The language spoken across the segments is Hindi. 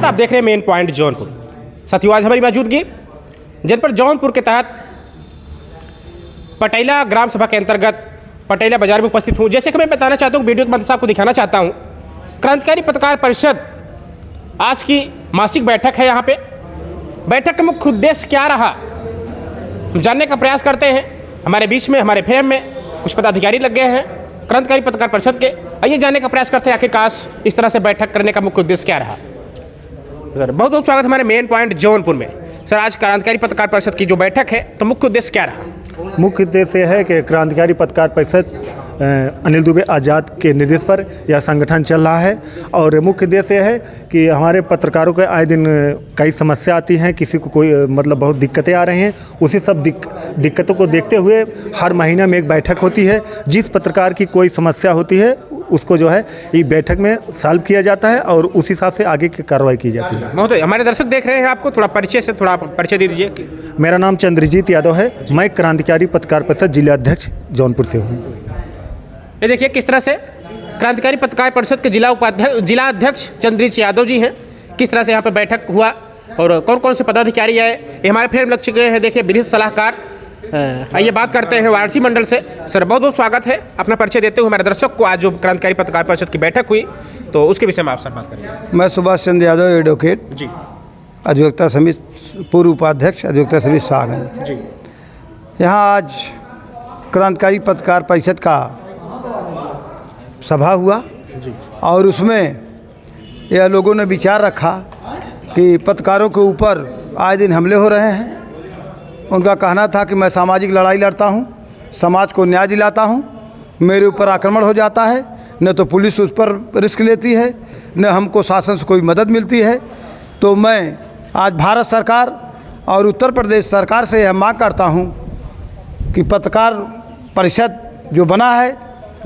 आप देख रहे हैं मेन पॉइंट जौनपुर। साथियों, आज हमारी मौजूदगी जनपद जौनपुर के तहत पटेला ग्राम सभा के अंतर्गत पटेला बाजार में उपस्थित हूँ। जैसे कि मैं बताना चाहता हूँ, वीडियो के माध्यम से आपको दिखाना चाहता हूँ, क्रांतिकारी पत्रकार परिषद आज की मासिक बैठक है। यहाँ पे बैठक का मुख्य उद्देश्य क्या रहा, हम जानने का प्रयास करते हैं। हमारे बीच में, हमारे फ्रेम में कुछ पदाधिकारी लग गए हैं क्रांतिकारी पत्रकार परिषद के। आइए जानने का प्रयास करते हैं आखिरकार इस तरह से बैठक करने का मुख्य उद्देश्य क्या रहा। सर, बहुत बहुत स्वागत हमारे मेन पॉइंट जौनपुर में। सर, आज क्रांतिकारी पत्रकार परिषद की जो बैठक है, तो मुख्य उद्देश्य क्या रहा? मुख्य उद्देश्य है कि क्रांतिकारी पत्रकार परिषद अनिल दुबे आज़ाद के निर्देश पर यह संगठन चल रहा है और मुख्य उद्देश्य है कि हमारे पत्रकारों के आए दिन कई समस्या आती हैं, किसी को कोई बहुत दिक्कतें आ रही हैं। उसी सब दिक्कतों को देखते हुए हर महीने में एक बैठक होती है। जिस पत्रकार की कोई समस्या होती है उसको जो है ये बैठक में सॉल्व किया जाता है और उस हिसाब से आगे की कार्रवाई की जाती है। महोदय, हमारे दर्शक देख रहे हैं, आपको थोड़ा परिचय दे दीजिए। मेरा नाम चंद्रजीत यादव है, मैं क्रांतिकारी पत्रकार परिषद जिला अध्यक्ष जौनपुर से हूँ। ये देखिए किस तरह से क्रांतिकारी पत्रकार परिषद के जिला अध्यक्ष चंद्रजीत यादव जी हैं। किस तरह से यहाँ पर बैठक हुआ और कौन कौन से पदाधिकारी आए, ये हमारे फ्रेम लग चुके हैं। देखिए, विधिक सलाहकार, आइए बात करते हैं वाराणसी मंडल से। सर, बहुत बहुत स्वागत है। अपना परिचय देते हुए हमारे दर्शक को, आज जो क्रांतिकारी पत्रकार परिषद की बैठक हुई तो उसके विषय में आप सर बात करेंगे। मैं सुभाष चंद्र यादव, एडवोकेट जी, अधिवक्ता समिति, पूर्व उपाध्यक्ष अधिवक्ता समिति सागन जी। यहाँ आज क्रांतिकारी पत्रकार परिषद का सभा हुआ जी। और उसमें यह लोगों ने विचार रखा कि पत्रकारों के ऊपर आए दिन हमले हो रहे हैं। उनका कहना था कि मैं सामाजिक लड़ाई लड़ता हूं, समाज को न्याय दिलाता हूं, मेरे ऊपर आक्रमण हो जाता है, न तो पुलिस उस पर रिस्क लेती है, न हमको शासन से कोई मदद मिलती है। तो मैं आज भारत सरकार और उत्तर प्रदेश सरकार से यह मांग करता हूं कि पत्रकार परिषद जो बना है,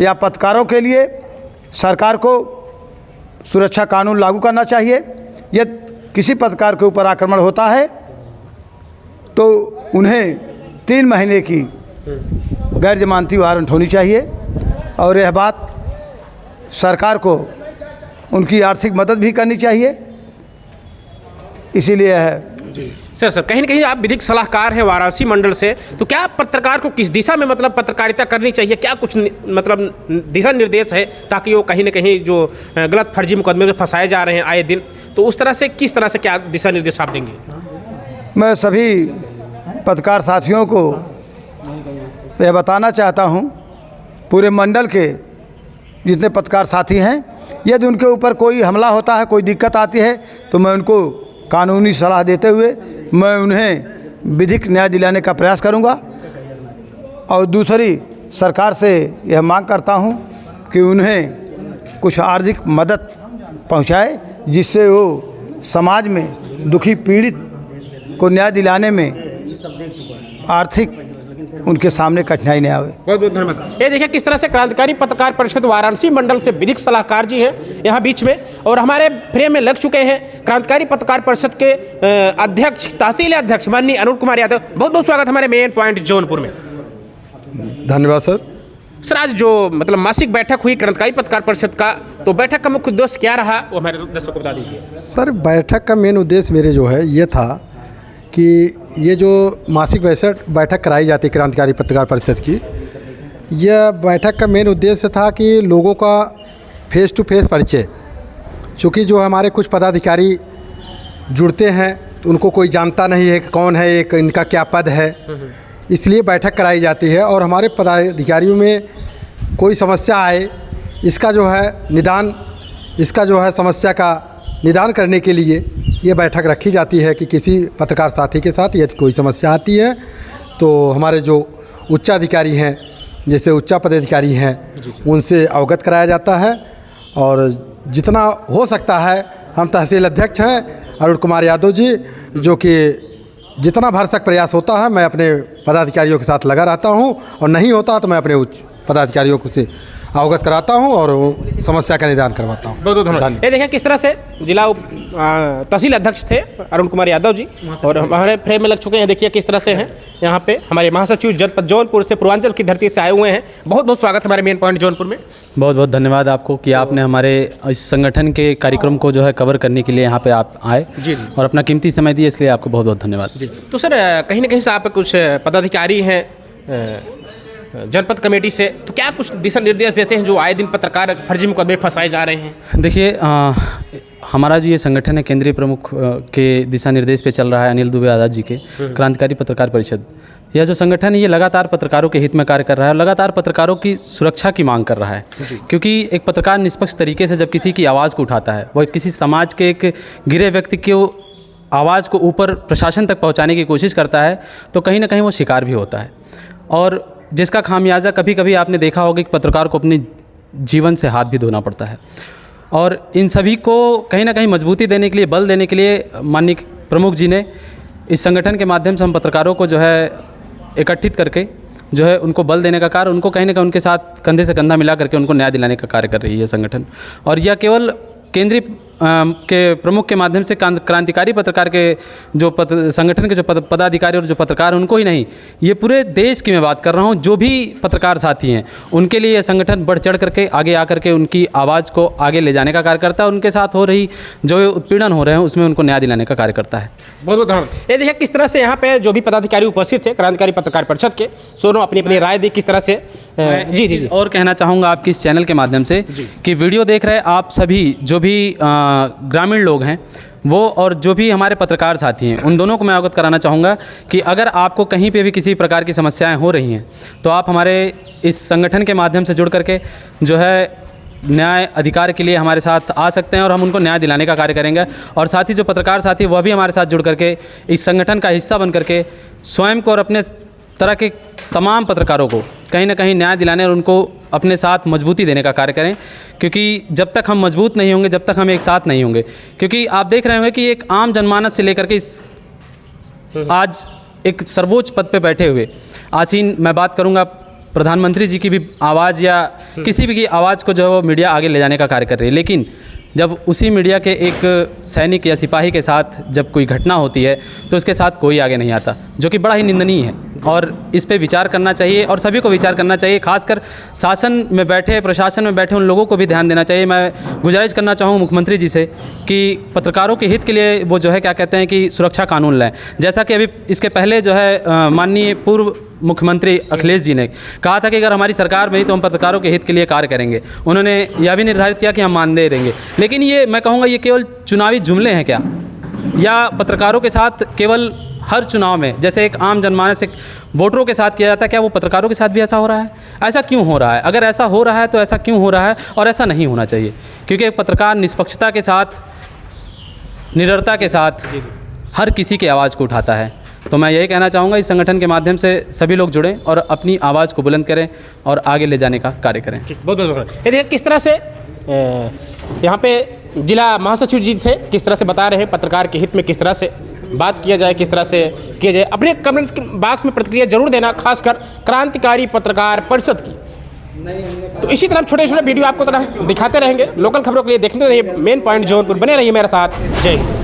या पत्रकारों के लिए सरकार को सुरक्षा कानून लागू करना चाहिए। यदि किसी पत्रकार के ऊपर आक्रमण होता है तो उन्हें 3 महीने की गैर जमानती वारंट होनी चाहिए और यह बात सरकार को उनकी आर्थिक मदद भी करनी चाहिए। इसीलिए है सर, कहीं ना कहीं आप विधिक सलाहकार हैं वाराणसी मंडल से, तो क्या पत्रकार को किस दिशा में पत्रकारिता करनी चाहिए? क्या कुछ दिशा निर्देश है ताकि वो कहीं ना कहीं जो गलत फर्जी मुकदमे में फंसाए जा रहे हैं आए दिन, तो उस तरह से किस तरह से क्या दिशा निर्देश आप देंगे? मैं सभी पत्रकार साथियों को यह बताना चाहता हूं, पूरे मंडल के जितने पत्रकार साथी हैं, यदि उनके ऊपर कोई हमला होता है, कोई दिक्कत आती है, तो मैं उनको कानूनी सलाह देते हुए मैं उन्हें विधिक न्याय दिलाने का प्रयास करूंगा। और दूसरी, सरकार से यह मांग करता हूं कि उन्हें कुछ आर्थिक मदद पहुंचाए, जिससे वो समाज में दुखी पीड़ित को न्याय दिलाने में आर्थिक उनके सामने कठिनाई नहीं आवे। बहुत बहुत धन्यवाद। ये देखिए किस तरह से क्रांतिकारी पत्रकार परिषद वाराणसी मंडल से विधिक सलाहकार जी हैं यहाँ बीच में, और हमारे फ्रेम में लग चुके हैं क्रांतिकारी पत्रकार परिषद के अध्यक्ष, तहसील अध्यक्ष माननीय अरुण कुमार यादव। बहुत बहुत स्वागत हमारे मेन पॉइंट जौनपुर में। धन्यवाद सर। सर, आज जो मासिक बैठक हुई क्रांतिकारी पत्रकार परिषद का, तो बैठक का मुख्य उद्देश्य क्या रहा, वो हमारे दर्शकों को बता दीजिए। सर, बैठक का मेन उद्देश्य मेरे जो है ये था कि ये जो मासिक बैठक कराई जाती है क्रांतिकारी पत्रकार परिषद की, यह बैठक का मेन उद्देश्य था कि लोगों का फेस टू फेस परिचय, चूँकि जो हमारे कुछ पदाधिकारी जुड़ते हैं तो उनको कोई जानता नहीं है कि कौन है, एक इनका क्या पद है, इसलिए बैठक कराई जाती है। और हमारे पदाधिकारियों में कोई समस्या आए, इसका जो है समस्या का निदान करने के लिए ये बैठक रखी जाती है कि किसी पत्रकार साथी के साथ यदि कोई समस्या आती है तो हमारे जो उच्चाधिकारी हैं, जैसे उच्च पदाधिकारी हैं, उनसे अवगत कराया जाता है। और जितना हो सकता है, हम तहसील अध्यक्ष हैं अरुण कुमार यादव जी, जो कि जितना भरसक प्रयास होता है मैं अपने पदाधिकारियों के साथ लगा रहता हूं, और नहीं होता तो मैं अपने उच्च पदाधिकारियों से अवगत कराता हूँ और समस्या का निदान करवाता हूँ। बहुत बहुत धन्यवाद। ये देखिए किस तरह से जिला तहसील अध्यक्ष थे अरुण कुमार यादव जी, और हमारे फ्रेम में लग चुके हैं। देखिए किस तरह से हैं यहाँ पे हमारे महासचिव जनपद जौनपुर से, पूर्वांचल की धरती से आए हुए हैं। बहुत बहुत स्वागत हमारे मेन पॉइंट जौनपुर में। बहुत बहुत धन्यवाद आपको कि आपने हमारे इस संगठन के कार्यक्रम को जो है कवर करने के लिए यहाँ पे आप आए जी और अपना कीमती समय दिए, इसलिए आपको बहुत बहुत धन्यवाद। जी, तो सर कहीं ना कहीं से आप कुछ पदाधिकारी हैं जनपद कमेटी से, तो क्या कुछ दिशा निर्देश देते हैं जो आए दिन पत्रकार फर्जी मुकदमे फंसाए जा रहे हैं? देखिए हमारा जो ये संगठन है केंद्रीय प्रमुख के दिशा निर्देश पे चल रहा है, अनिल दुबे आज़ाद जी के क्रांतिकारी पत्रकार परिषद। यह जो संगठन है ये लगातार पत्रकारों के हित में कार्य कर रहा है और लगातार पत्रकारों की सुरक्षा की मांग कर रहा है, क्योंकि एक पत्रकार निष्पक्ष तरीके से जब किसी की आवाज़ को उठाता है, वह किसी समाज के एक गिरे व्यक्ति के आवाज़ को ऊपर प्रशासन तक पहुंचाने की कोशिश करता है, तो कहीं ना कहीं वो शिकार भी होता है, और जिसका खामियाजा कभी कभी आपने देखा होगा कि पत्रकार को अपने जीवन से हाथ भी धोना पड़ता है। और इन सभी को कहीं ना कहीं मजबूती देने के लिए, बल देने के लिए माननीय प्रमुख जी ने इस संगठन के माध्यम से हम पत्रकारों को जो है एकत्रित करके जो है उनको बल देने का कार्य, उनको कहीं ना कहीं उनके साथ कंधे से कंधा मिला करके उनको न्याय दिलाने का कार्य कर रही है संगठन। और यह केवल केंद्रीय के प्रमुख के माध्यम से क्रांतिकारी पत्रकार के जो संगठन के जो पदाधिकारी और जो पत्रकार उनको ही नहीं, ये पूरे देश की मैं बात कर रहा हूँ, जो भी पत्रकार साथी हैं उनके लिए ये संगठन बढ़ चढ़ करके आगे आकर के उनकी आवाज़ को आगे ले जाने का कार्य करता है, उनके साथ हो रही जो उत्पीड़न हो रहे हैं उसमें उनको न्याय दिलाने का कार्य करता है। बहुत बहुत धन्यवाद। ये देखिए किस तरह से यहाँ पे जो भी पदाधिकारी उपस्थित थे क्रांतिकारी पत्रकार परिषद के, सोनों अपनी अपनी राय दी किस तरह से। जी जी जी। और कहना चाहूँगा आपकी इस चैनल के माध्यम से कि वीडियो देख रहे आप सभी जो भी ग्रामीण लोग हैं वो, और जो भी हमारे पत्रकार साथी हैं, उन दोनों को मैं अवगत कराना चाहूँगा कि अगर आपको कहीं पे भी किसी प्रकार की समस्याएं हो रही हैं तो आप हमारे इस संगठन के माध्यम से जुड़ करके जो है न्याय अधिकार के लिए हमारे साथ आ सकते हैं और हम उनको न्याय दिलाने का कार्य करेंगे। और साथ ही जो पत्रकार साथी वह भी हमारे साथ जुड़ करके इस संगठन का हिस्सा बन करके स्वयं को और अपने तरह के तमाम पत्रकारों को कहीं ना कहीं न्याय दिलाने और उनको अपने साथ मजबूती देने का कार्य करें, क्योंकि जब तक हम मजबूत नहीं होंगे, जब तक हम एक साथ नहीं होंगे, क्योंकि आप देख रहे होंगे कि एक आम जनमानस से लेकर के इस आज एक सर्वोच्च पद पे बैठे हुए आसीन, मैं बात करूंगा प्रधानमंत्री जी की भी आवाज़ या किसी भी की आवाज़ को जो है वो मीडिया आगे ले जाने का कार्य कर रही है, लेकिन जब उसी मीडिया के एक सैनिक या सिपाही के साथ जब कोई घटना होती है तो उसके साथ कोई आगे नहीं आता, जो कि बड़ा ही निंदनीय है। और इस पे विचार करना चाहिए और सभी को विचार करना चाहिए, खासकर शासन में बैठे, प्रशासन में बैठे उन लोगों को भी ध्यान देना चाहिए। मैं गुजारिश करना चाहूँ मुख्यमंत्री जी से कि पत्रकारों के हित के लिए वो जो है क्या कहते हैं कि सुरक्षा कानून लाएँ, जैसा कि अभी इसके पहले जो है माननीय पूर्व मुख्यमंत्री अखिलेश जी ने कहा था कि अगर हमारी सरकार में ही तो हम पत्रकारों के हित के लिए कार्य करेंगे। उन्होंने यह भी निर्धारित किया कि हम मानदेय देंगे, लेकिन ये मैं कहूँगा ये केवल चुनावी जुमले हैं क्या, या पत्रकारों के साथ केवल हर चुनाव में जैसे एक आम जनमानस एक वोटरों के साथ किया जाता है, क्या वो पत्रकारों के साथ भी ऐसा हो रहा है? ऐसा क्यों हो रहा है? अगर ऐसा हो रहा है तो ऐसा क्यों हो रहा है, और ऐसा नहीं होना चाहिए, क्योंकि एक पत्रकार निष्पक्षता के साथ, निडरता के साथ हर किसी की आवाज़ को उठाता है। तो मैं यही कहना चाहूँगा इस संगठन के माध्यम से सभी लोग जुड़ें और अपनी आवाज़ को बुलंद करें और आगे ले जाने का कार्य करें। बहुत बहुत ये देखिए किस तरह से यहाँ पे जिला महासचिव जी थे, किस तरह से बता रहे हैं पत्रकार के हित में किस तरह से बात किया जाए, किस तरह से किया जाए। अपने कमेंट बॉक्स में प्रतिक्रिया जरूर देना, खासकर क्रांतिकारी पत्रकार परिषद की। तो इसी तरह छोटे छोटे वीडियो आपको तरह दिखाते रहेंगे। लोकल खबरों के लिए देखते रहिए मेन पॉइंट जौनपुर, बने रहिए मेरे साथ। जय हिंद।